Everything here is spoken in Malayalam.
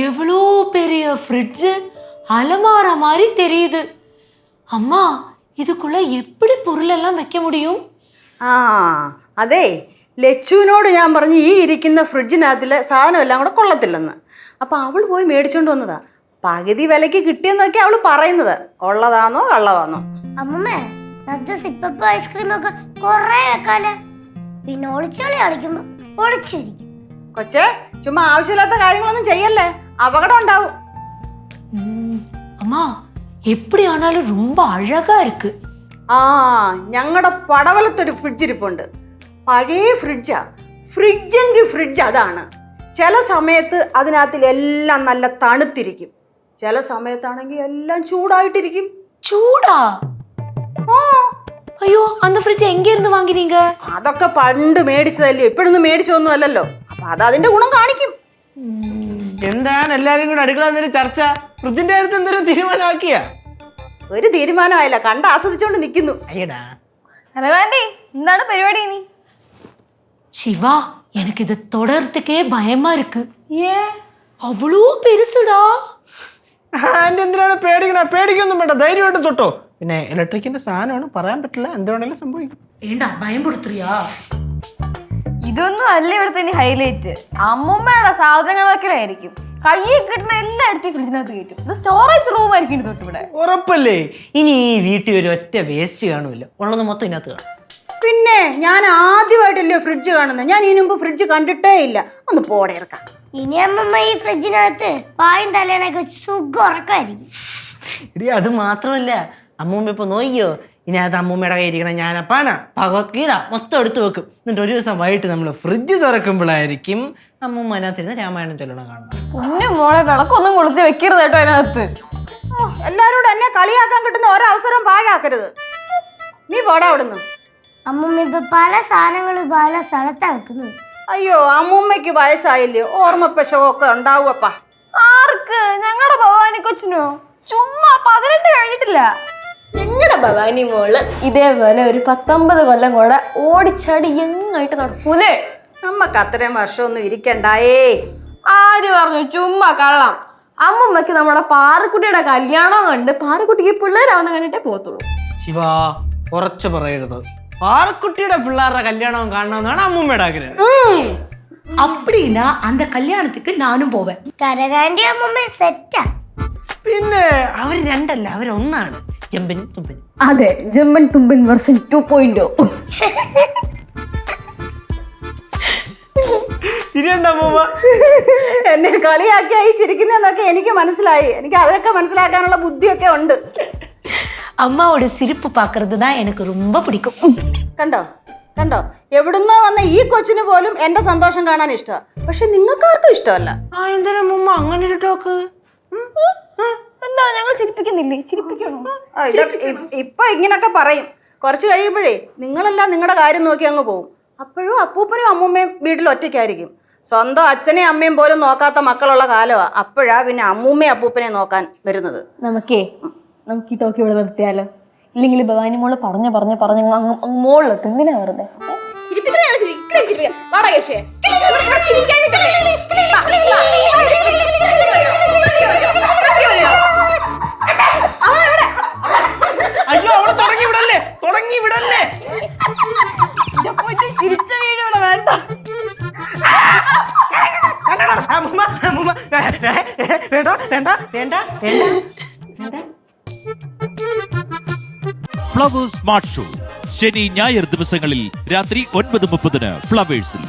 எவ்வளோ பெரிய ஃப்ரிட்ஜ் அலமார மாதிரி தெரியுது. அம்மா இதுக்குள்ள எப்படி பொருளெல்லாம் வைக்க முடியும்? അതെ ലച്ചുവിനോട് ഞാൻ പറഞ്ഞു ഈ ഇരിക്കുന്ന ഫ്രിഡ്ജിനകത്തിലെ സാധനം എല്ലാം കൂടെ കൊള്ളത്തില്ലെന്ന്. അപ്പം അവൾ പോയി മേടിച്ചോണ്ട് വന്നതാ. പകുതി വിലയ്ക്ക് കിട്ടിയെന്നൊക്കെ അവൾ പറയുന്നത്. ഉള്ളതാണോ കള്ളതാണോ? അമ്മമ്മേ സിപ്പപ്പ് ഐസ്ക്രീമൊക്കെ കൊറേ വെക്കാല്ലേ, പിന്നെ ഒളിച്ചോളി കളിക്കുമ്പോ ഒളിച്ചിരിക്കും. കൊച്ചേ ചുമ്മാ ആവശ്യമില്ലാത്ത കാര്യങ്ങളൊന്നും ചെയ്യല്ലേ, അപകടം ഉണ്ടാവും. அம்மா எப்படி ஆனாலும் ரொம்ப அழகா இருக்கு. ഞങ്ങളുടെ പടവലത്തൊരു ഫ്രിഡ്ജ് ഇരിപ്പുണ്ട്. പഴയ ഫ്രിഡ്ജാ. ഫ്രിഡ്ജെങ്കിൽ ഫ്രിഡ്ജ് അതാണ്. ചില സമയത്ത് അതിനകത്തിലെല്ലാം നല്ല തണുത്തിരിക്കും, ചില സമയത്താണെങ്കിൽ എല്ലാം ചൂടായിട്ടിരിക്കും. ചൂടാ? അയ്യോ, அந்த ഫ്രിഡ്ജ് എங்கே ഇருந்து വാങ്ങിനീங்க? അതൊക്കെ പണ്ട് മേടിച്ചതല്ലേ, ഇപ്പോഴൊന്നും മേടിച്ചൊന്നും അല്ലല്ലോ. അപ്പൊ അത് അതിന്റെ ഗുണം കാണിക്കും. എന്താണ് എല്ലാരും കൂടെ അടുക്കള ചർച്ച? ഫ്രിഡ്ജിന്റെ അടുത്ത് എന്തെങ്കിലും തീരുമാനമാക്കിയ? ഒരു തീരുമാനമായില്ല, കണ്ട് ആസ്വദിച്ചോണ്ട് നിൽക്കുന്നു. അയ്യടാ എന്താണ് പരിപാടി? നീ சிவா, எனக்கு இது தொடர்றதுக்கே பயமா இருக்கு. அவ்வளோ பெருசுடா. ആന്റി എന്തിനാണ് പേടിക്കണേ? പേടിക്കൊന്നും വേണ്ട, ധൈര്യമായിട്ട് തൊട്ടോ. പിന്നെ ഇലക്ട്രിക്കിന്റെ സാധനമാണ്, പറയാൻ പറ്റില്ല, എന്ത് വേണേലും സംഭവിക്കും. ஏண்டா பயம்படுத்துறியா? ഇതൊന്നും അല്ല ഇവിടുത്തെ ഇനി ഹൈലൈറ്റ്. അമ്മൂമ്മയുടെ സാധനങ്ങളൊക്കെ ആയിരിക്കും കയ്യിൽ കിട്ടുന്ന എല്ലായിടത്തും ഫ്രിഡ്ജിനകത്ത് കയറ്റും. ഇത് സ്റ്റോറേജ് റൂം ആയിരിക്കും തൊട്ട് ഇവിടെ. ഉറപ്പല്ലേ? ഇനി ഈ വീട്ടിൽ ഒരു ഒറ്റ വേസ്റ്റ് കാണൂല, ഉള്ളത് മൊത്തം ഇതിനകത്ത് കാണും. പിന്നെ ഞാൻ ആദ്യമായിട്ടല്ലേ ഫ്രിഡ്ജ് കാണുന്നത്, ഞാൻ ഇതിനു മുമ്പ് ഫ്രിഡ്ജ് കണ്ടിട്ടേ ഇല്ല. ഒന്ന് പോടെ ഇറക്കാം. ഇനി അമ്മമ്മ ഈ ഫ്രിഡ്ജിനകത്ത് പായും തലേണൊക്കെ വെച്ച് സുഖം ഉറക്കായിരിക്കും. ഇടി അത് മാത്രമല്ല, അമ്മൂമ്മ ഇപ്പൊ നോക്കിയോ, ഇതിനകത്ത് അമ്മൂമ്മയുടെ കയ്യിരിക്കണം ഞാനപ്പാന ഭഗവത്ഗീത മൊത്തം എടുത്തു വെക്കും. എന്നിട്ട് ഒരു ദിവസം വൈകിട്ട് നമ്മൾ ഫ്രിഡ്ജ് തുറക്കുമ്പോഴായിരിക്കും അമ്മൂമ്മ അതിനകത്തിരുന്ന് രാമായണം ചൊല്ലണം കാണും. പൊന്നു മോളെ, വിളക്കൊന്നും കൊളുത്തി വെക്കരുത് കേട്ടോ അതിനകത്ത്. എല്ലാരോടും എന്നെ കളിയാക്കാൻ കിട്ടുന്ന ഒരവസരം പാഴാക്കരുത്. നീ പോടാ അവിടുന്ന്. അമ്മമ്മ ഇപ്പൊ പല സാധനങ്ങളും പല സ്ഥലത്താ വെക്കുന്നത്. അയ്യോ, അമ്മൂമ്മയ്ക്ക് വയസ്സായില്ലേ, ഓർമ്മപ്പശമൊക്കെ ഉണ്ടാവുമപ്പാ. ആർക്ക്? ഞങ്ങളുടെ ഭവാനി കൊച്ചിനോ? ചുമ്മാ 18 കഴിഞ്ഞിട്ടില്ല. ഞങ്ങളുടെ ഭവാനി മോള് ഇതേപോലെ ഒരു 19 കൊല്ലം കൂടെ ഓടിച്ചാടി എങ്ങായിട്ട് നടക്കൂലേ? നമ്മക്ക് അത്രയും വർഷമൊന്നും ഇരിക്കണ്ടായേ. ആര് പറഞ്ഞു? ചുമ്മാ കള്ളം. അമ്മമ്മക്ക് നമ്മുടെ പാറക്കുട്ടിയുടെ കല്യാണം കണ്ട് പാറക്കുട്ടിക്ക് പിള്ളേരാവുന്ന കണ്ടിട്ടേ പോകത്തുള്ളൂ. ശിവാ, കുറച്ച് പറയരുത്. പാറക്കുട്ടിയുടെ പിള്ളേരുടെ കല്യാണം കാണണമെന്നാണ് അമ്മൂമ്മയുടെ ആഗ്രഹം. அப்படின்னா அந்த கல்யாணத்துக்கு நானும் போவேன். കരകാന്റെ അമ്മമ്മ സെറ്റാ. പിന്നെ അവർ രണ്ടല്ല, അവരൊന്നാണ്. ജമ്പനും തുമ്പനും. അതെ, ജമ്പൻ തുമ്പൻ വെർഷൻ 2.0. ശരിയുണ്ടോ അമ്മൂമ്മ? എന്നെ കളിയാക്കിയായി ചിരിക്കുന്നതെന്നൊക്കെ എനിക്ക് മനസ്സിലായി. എനിക്ക് അതൊക്കെ മനസ്സിലാക്കാനുള്ള ബുദ്ധിയൊക്കെ ഉണ്ട്. அம்மாவோட சிரிப்பு பார்க்கறது தான் எனக்கு ரொம்ப பிடிக்கும். കണ്ടോ കണ്ടോ, എവിടുന്നോ വന്ന ഈ കൊച്ചിന് പോലും എന്റെ സന്തോഷം കാണാൻ ഇഷ്ടമാണ്. പക്ഷെ നിങ്ങൾക്കാർക്കും ഇഷ്ടമല്ല. എന്തിനാ അമ്മൂമ്മ അങ്ങനെ ഒരു ടോക്ക്? എന്താണ്, ഞങ്ങൾ ചിരിപ്പിക്കുന്നില്ലേ? ചിരിപ്പിക്കണോ? ഇപ്പൊ ഇങ്ങനൊക്കെ പറയും, കുറച്ച് കഴിയുമ്പോഴേ നിങ്ങളെല്ലാം നിങ്ങളുടെ കാര്യം നോക്കി അങ്ങ് പോകും. അപ്പോഴും അപ്പൂപ്പനും അമ്മൂമ്മയും വീട്ടിൽ ഒറ്റയ്ക്കായിരിക്കും. സ്വന്തം അച്ഛനെയും അമ്മയും പോലും നോക്കാത്ത മക്കളുള്ള കാലമാണ്. അപ്പോഴാ പിന്നെ അമ്മൂമ്മയും അപ്പൂപ്പനെ നോക്കാൻ വരുന്നത്. നമുക്ക് ഈ ടോക്ക് ഇവിടെ നിർത്തിയാലോ? ഇല്ലെങ്കിൽ ഭവാനി മോള് പറഞ്ഞ മോളിലെത്തും. എന്തിനാ വെറുതെ അയ്യോ, അവിടെ തുടങ്ങി വിടല്ലേ. ചിരിച്ച വീട് ഇവിടെ വേണ്ട. ഫ്ലവേഴ്സ് സ്മാർട്ട് ഷോ ശനി ഞായർ ദിവസങ്ങളിൽ രാത്രി 9:30 ഫ്ലവേഴ്സിൽ.